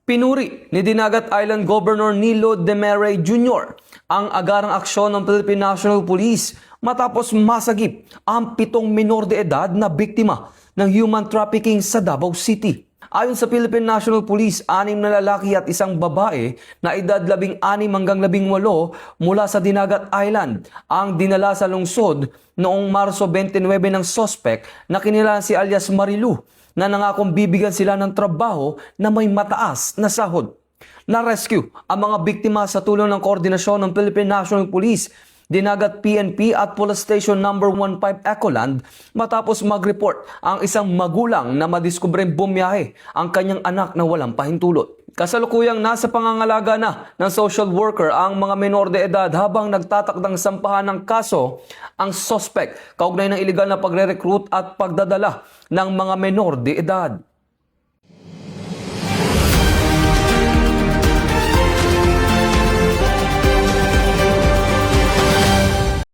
Pinuri ni Dinagat Island Governor Nilo Demere Jr. ang agarang aksyon ng Philippine National Police matapos masagip ang 7 minor de edad na biktima ng human trafficking sa Davao City. Ayon sa Philippine National Police, 6 na lalaki at 1 babae na edad 16 hanggang 18 mula sa Dinagat Island ang dinala sa lungsod noong Marso 29 ng sospek na kinilalang si alias Marilu na nangakong bibigyan sila ng trabaho na may mataas na sahod. Na-rescue ang mga biktima sa tulong ng koordinasyon ng Philippine National Police, Dinagat PNP at Police Station No. 15 Ecoland matapos mag-report ang isang magulang na madiskubreng bumiyahe ang kanyang anak na walang pahintulot. Kasalukuyang nasa pangangalaga na ng social worker ang mga menor de edad habang nagtatakdang sampahan ng kaso ang suspect kaugnay ng iligal na pagre-recruit at pagdadala ng mga menor de edad.